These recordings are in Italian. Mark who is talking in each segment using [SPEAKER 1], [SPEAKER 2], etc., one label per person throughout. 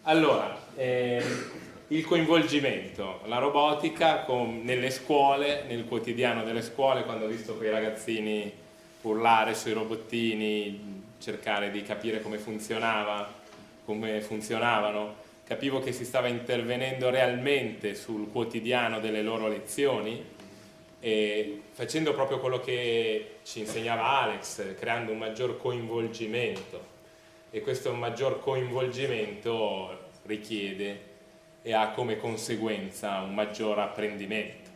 [SPEAKER 1] Allora, il coinvolgimento, la robotica nelle scuole, nel quotidiano delle scuole, quando ho visto quei ragazzini urlare sui robottini, cercare di capire come funzionavano, capivo che si stava intervenendo realmente sul quotidiano delle loro lezioni e facendo proprio quello che ci insegnava Alex, creando un maggior coinvolgimento. E questo maggior coinvolgimento richiede e ha come conseguenza un maggior apprendimento.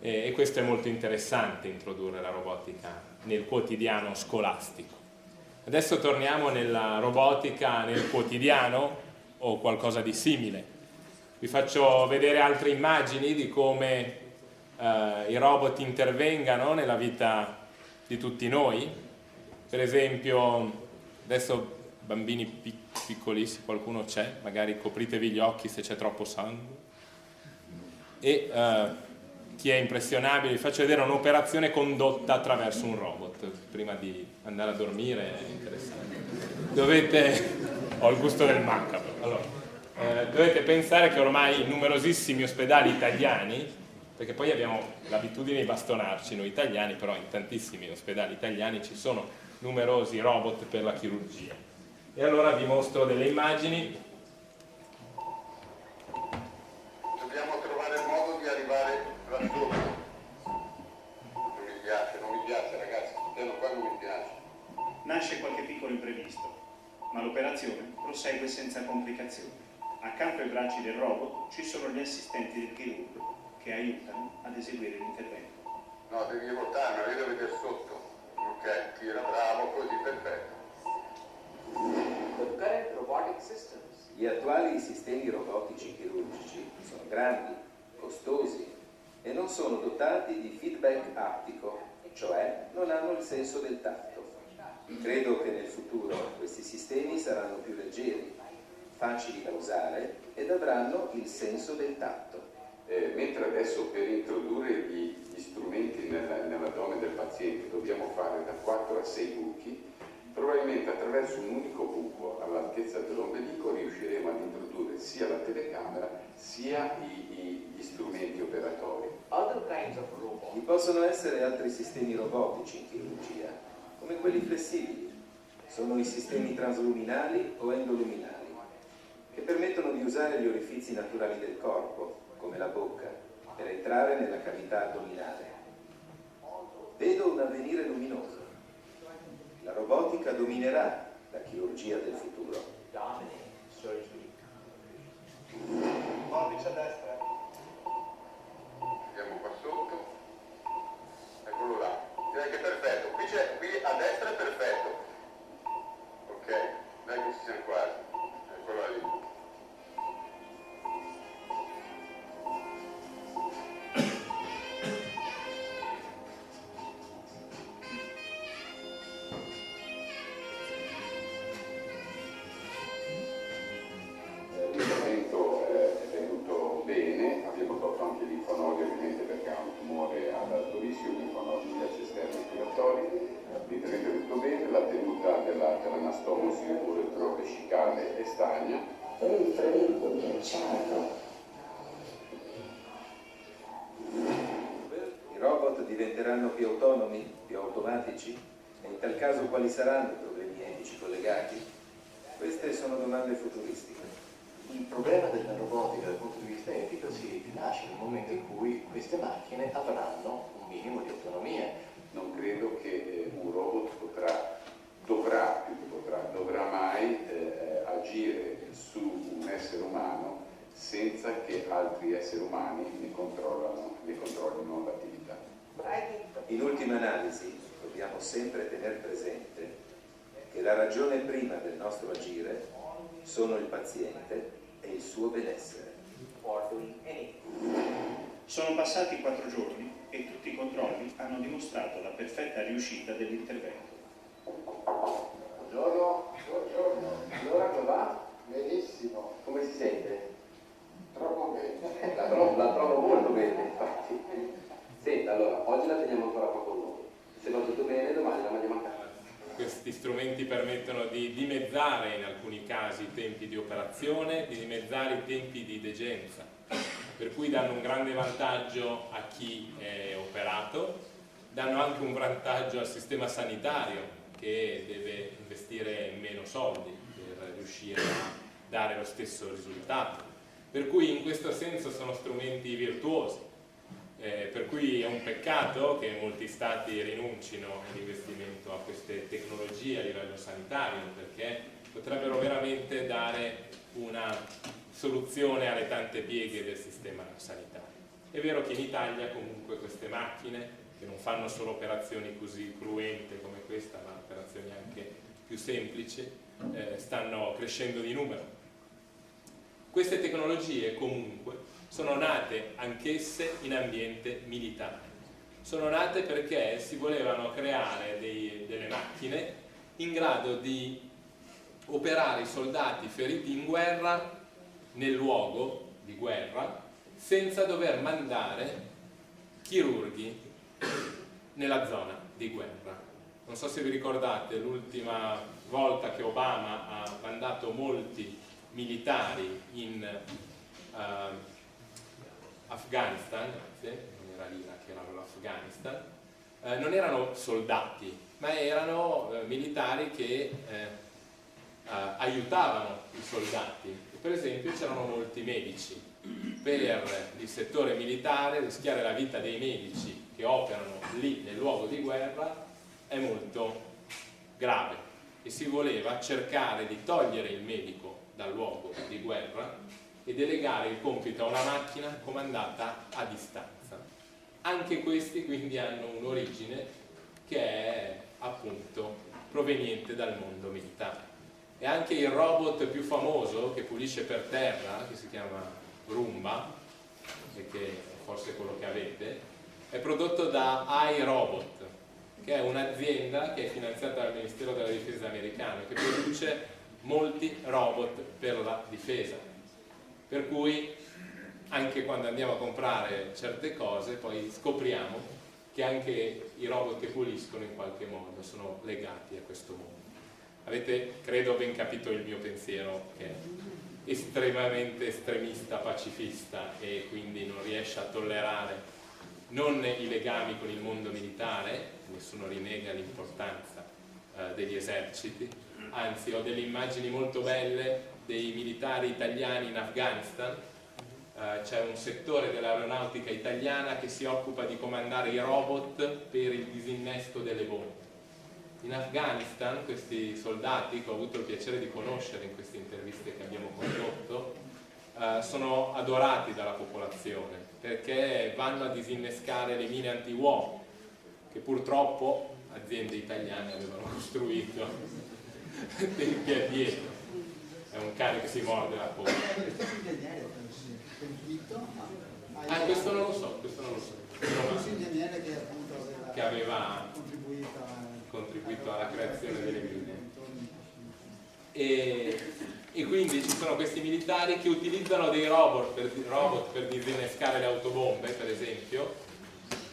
[SPEAKER 1] E questo è molto interessante, introdurre la robotica nel quotidiano scolastico. Adesso torniamo nella robotica nel quotidiano o qualcosa di simile. Vi faccio vedere altre immagini di come i robot intervengano nella vita di tutti noi. Per esempio, adesso bambini piccolissimi, qualcuno c'è, magari copritevi gli occhi se c'è troppo sangue. E chi è impressionabile, vi faccio vedere un'operazione condotta attraverso un robot, prima di andare a dormire, è interessante. Ho il gusto del macabro. Allora, dovete pensare che ormai in numerosissimi ospedali italiani, perché poi abbiamo l'abitudine di bastonarci noi italiani, però in tantissimi ospedali italiani ci sono numerosi robot per la chirurgia. E allora vi mostro delle immagini.
[SPEAKER 2] Dobbiamo trovare il modo di arrivare là sotto. Non mi piace ragazzi, qua non mi piace.
[SPEAKER 3] Nasce qualche piccolo imprevisto, ma l'operazione prosegue senza complicazioni. Accanto ai bracci del robot ci sono gli assistenti del chirurgo che aiutano ad eseguire l'intervento.
[SPEAKER 2] No, devi voltarmi, io devo vedere sotto. Ok, tira, bravo, così, perfetto.
[SPEAKER 4] Gli attuali sistemi robotici chirurgici sono grandi, costosi e non sono dotati di feedback aptico, cioè non hanno il senso del tatto. Credo che nel futuro questi sistemi saranno più leggeri, facili da usare ed avranno il senso del tatto.
[SPEAKER 5] Mentre adesso per introdurre gli strumenti nell'addome del paziente dobbiamo fare da 4 a 6 buchi, probabilmente attraverso un unico buco all'altezza dell'ombelico riusciremo ad introdurre sia la telecamera sia gli strumenti operatori.
[SPEAKER 4] Vi possono essere altri sistemi robotici in chirurgia, come quelli flessibili. Sono i sistemi transluminali o endoluminali, che permettono di usare gli orifizi naturali del corpo, come la bocca, per entrare nella cavità addominale. Vedo un avvenire luminoso. La robotica dominerà la chirurgia del futuro.
[SPEAKER 2] Pollice a destra. Andiamo qua sotto. Eccolo là. Direi che è perfetto. Qui a destra è perfetto. Ok, dai che ci siamo quasi. Eccolo lì.
[SPEAKER 4] Diventeranno più autonomi, più automatici? E in tal caso quali saranno i problemi etici collegati? Queste sono domande futuristiche.
[SPEAKER 6] Il problema della robotica dal punto di vista etico si nasce nel momento in cui queste macchine avranno un minimo di autonomia.
[SPEAKER 5] Non credo che un robot dovrà mai agire su un essere umano senza che altri esseri umani ne controllino l'attività.
[SPEAKER 4] In ultima analisi, dobbiamo sempre tenere presente che la ragione prima del nostro agire sono il paziente e il suo benessere.
[SPEAKER 3] Sono passati 4 giorni e tutti i controlli hanno dimostrato la perfetta riuscita dell'intervento.
[SPEAKER 6] Buongiorno. Allora come va? Benissimo. Come si sente?
[SPEAKER 2] Troppo bene.
[SPEAKER 6] La trovo molto bene, infatti. Senta, allora, oggi la teniamo ancora qua con noi. Se va tutto bene, domani la mandiamo a casa.
[SPEAKER 1] Questi strumenti permettono di dimezzare in alcuni casi i tempi di operazione, di dimezzare i tempi di degenza, per cui danno un grande vantaggio a chi è operato, danno anche un vantaggio al sistema sanitario che deve investire meno soldi per riuscire a dare lo stesso risultato. Per cui in questo senso sono strumenti virtuosi, per cui è un peccato che molti stati rinuncino all'investimento a queste tecnologie a livello sanitario, perché potrebbero veramente dare una soluzione alle tante pieghe del sistema sanitario. È vero che in Italia comunque queste macchine, che non fanno solo operazioni così cruente come questa, ma operazioni anche più semplici, stanno crescendo di numero. Queste tecnologie comunque sono nate anch'esse in ambiente militare. Sono nate perché si volevano creare delle macchine in grado di operare i soldati feriti in guerra nel luogo di guerra senza dover mandare chirurghi nella zona di guerra. Non so se vi ricordate l'ultima volta che Obama ha mandato molti militari in Afghanistan, non era l'Iraq, era l'Afghanistan, non erano soldati, ma erano militari che aiutavano i soldati. Per esempio c'erano molti medici. Per il settore militare rischiare la vita dei medici che operano lì nel luogo di guerra è molto grave e si voleva cercare di togliere il medico dal luogo di guerra e delegare il compito a una macchina comandata a distanza. Anche questi quindi hanno un'origine che è appunto proveniente dal mondo militare. E anche il robot più famoso che pulisce per terra, che si chiama Roomba, e che è forse quello che avete, è prodotto da iRobot, che è un'azienda che è finanziata dal Ministero della Difesa americano, che produce molti robot per la difesa, per cui anche quando andiamo a comprare certe cose poi scopriamo che anche i robot che puliscono in qualche modo sono legati a questo mondo. Avete, credo, ben capito il mio pensiero, che è estremamente estremista, pacifista, e quindi non riesce a tollerare non i legami con il mondo militare, nessuno rinnega l'importanza degli eserciti, anzi ho delle immagini molto belle dei militari italiani in Afghanistan. C'è un settore dell'aeronautica italiana che si occupa di comandare i robot per il disinnesto delle bombe. In Afghanistan questi soldati, che ho avuto il piacere di conoscere in queste interviste che abbiamo condotto, sono adorati dalla popolazione perché vanno a disinnescare le mine antiuomo che purtroppo aziende italiane avevano costruito tempi addietro. È un cane che si morde la coda. Questo non lo so, che aveva contribuito alla creazione delle mine. E quindi ci sono questi militari che utilizzano dei robot per disinnescare le autobombe, per esempio,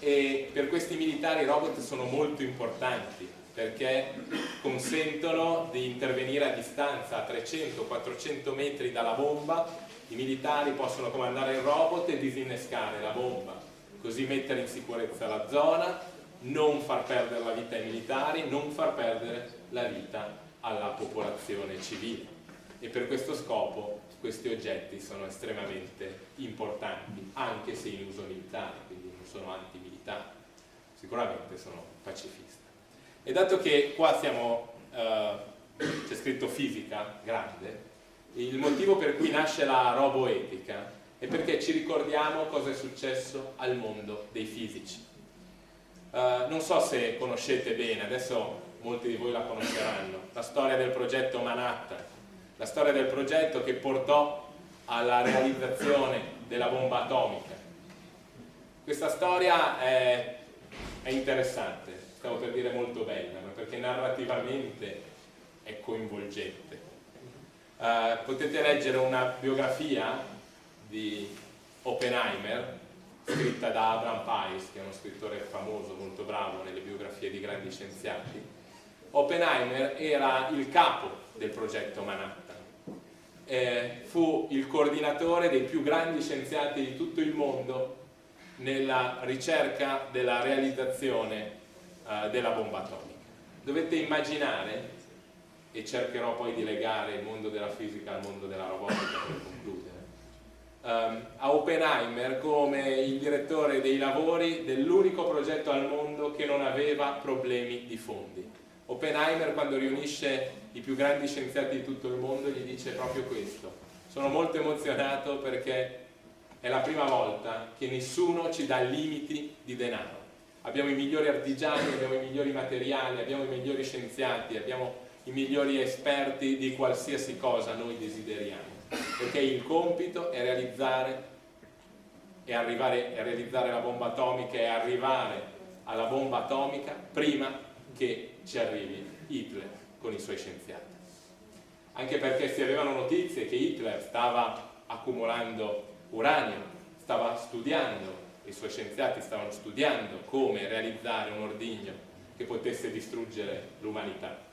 [SPEAKER 1] e per questi militari i robot sono molto importanti perché consentono di intervenire a distanza, a 300-400 metri dalla bomba. I militari possono comandare il robot e disinnescare la bomba, così mettere in sicurezza la zona, non far perdere la vita ai militari, non far perdere la vita alla popolazione civile. E per questo scopo questi oggetti sono estremamente importanti, anche se in uso militare, quindi non sono antimilitari, sicuramente sono pacifisti. E dato che qua c'è scritto fisica grande, il motivo per cui nasce la roboetica è perché ci ricordiamo cosa è successo al mondo dei fisici. Non so se conoscete bene, adesso molti di voi la conosceranno, la storia del progetto Manhattan, la storia del progetto che portò alla realizzazione della bomba atomica. Questa storia è interessante, stavo per dire molto bella, ma perché narrativamente è coinvolgente. Potete leggere una biografia di Oppenheimer scritta da Abraham Pais, che è uno scrittore famoso, molto bravo nelle biografie di grandi scienziati, Oppenheimer era il capo del progetto Manhattan. Fu il coordinatore dei più grandi scienziati di tutto il mondo nella ricerca della realizzazione della bomba atomica. Dovete immaginare, e cercherò poi di legare il mondo della fisica al mondo della robotica per concludere, a Oppenheimer come il direttore dei lavori dell'unico progetto al mondo che non aveva problemi di fondi. Oppenheimer, quando riunisce i più grandi scienziati di tutto il mondo, gli dice proprio questo: sono molto emozionato perché è la prima volta che nessuno ci dà limiti di denaro. Abbiamo i migliori artigiani, abbiamo i migliori materiali, abbiamo i migliori scienziati, abbiamo i migliori esperti di qualsiasi cosa noi desideriamo, perché il compito è arrivare a realizzare la bomba atomica e arrivare alla bomba atomica prima che ci arrivi Hitler con i suoi scienziati. Anche perché si avevano notizie che Hitler stava accumulando uranio, stava studiando, i suoi scienziati stavano studiando come realizzare un ordigno che potesse distruggere l'umanità.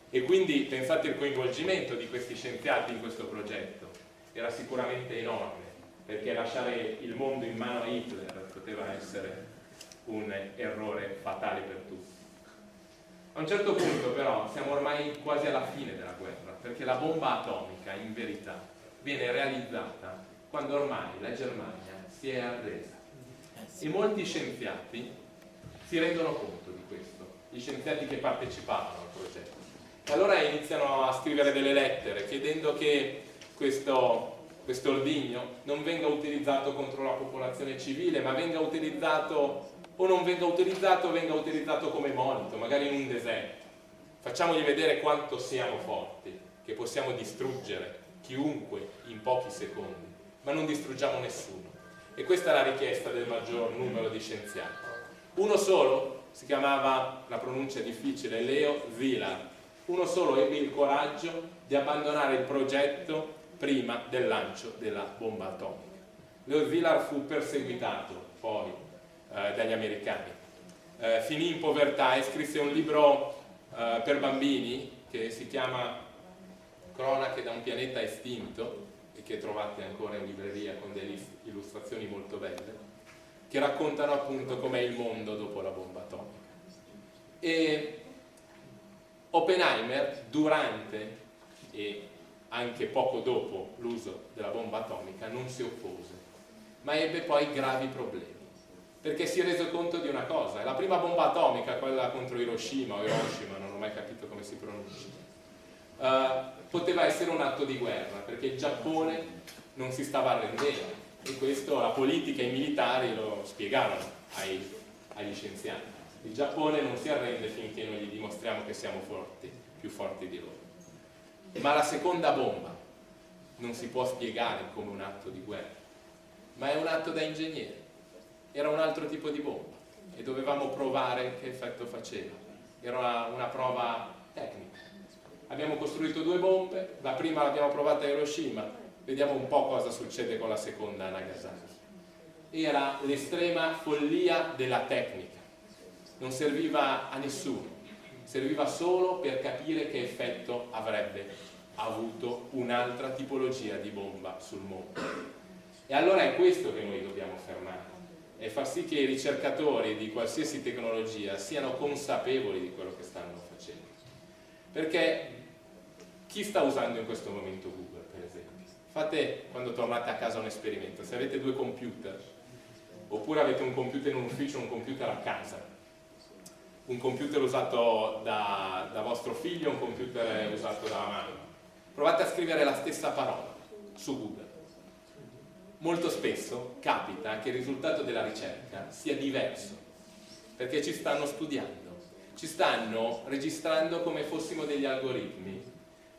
[SPEAKER 1] E quindi pensate il coinvolgimento di questi scienziati in questo progetto era sicuramente enorme, perché lasciare il mondo in mano a Hitler poteva essere un errore fatale per tutti. A un certo punto però siamo ormai quasi alla fine della guerra, perché la bomba atomica in verità viene realizzata quando ormai la Germania si è arresa. E molti scienziati si rendono conto di questo, gli scienziati che partecipavano al progetto. E allora iniziano a scrivere delle lettere chiedendo che questo ordigno non venga utilizzato contro la popolazione civile, ma venga utilizzato, o non venga utilizzato, venga utilizzato come monito, magari in un deserto. Facciamogli vedere quanto siamo forti, che possiamo distruggere chiunque in pochi secondi, ma non distruggiamo nessuno. E questa è la richiesta del maggior numero di scienziati. Uno solo, si chiamava, la pronuncia è difficile, Leo Szilard. Uno solo ebbe il coraggio di abbandonare il progetto prima del lancio della bomba atomica. Leo Szilard fu perseguitato poi dagli americani. Finì in povertà e scrisse un libro per bambini che si chiama Cronache da un pianeta estinto, e che trovate ancora in libreria con delle illustrazioni molto belle, che raccontano appunto com'è il mondo dopo la bomba atomica. E Oppenheimer, durante e anche poco dopo l'uso della bomba atomica, non si oppose, ma ebbe poi gravi problemi, perché si è reso conto di una cosa: la prima bomba atomica, quella contro Hiroshima o Hiroshima, non ho mai capito come si pronuncia, poteva essere un atto di guerra, perché il Giappone non si stava arrendendo, e questo la politica e i militari lo spiegavano agli scienziati. Il Giappone non si arrende finché noi gli dimostriamo che siamo forti, più forti di loro. Ma la seconda bomba non si può spiegare come un atto di guerra, ma è un atto da ingegnere. Era un altro tipo di bomba e dovevamo provare che effetto faceva. Era una prova tecnica. Abbiamo costruito 2 bombe, la prima l'abbiamo provata a Hiroshima, vediamo un po' cosa succede con la seconda a Nagasaki. Era l'estrema follia della tecnica, non serviva a nessuno, serviva solo per capire che effetto avrebbe avuto un'altra tipologia di bomba sul mondo. E allora è questo che noi dobbiamo fermare, e far sì che i ricercatori di qualsiasi tecnologia siano consapevoli di quello che stanno facendo. Perché chi sta usando in questo momento Google, per esempio? Fate, quando tornate a casa, un esperimento. Se avete 2 computer, oppure avete un computer in un ufficio e un computer a casa, un computer usato da vostro figlio e un computer usato da mamma, provate a scrivere la stessa parola su Google. Molto spesso capita che il risultato della ricerca sia diverso, perché ci stanno studiando, ci stanno registrando come fossimo degli algoritmi,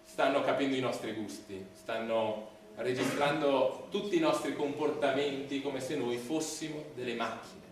[SPEAKER 1] stanno capendo i nostri gusti, stanno registrando tutti i nostri comportamenti come se noi fossimo delle macchine.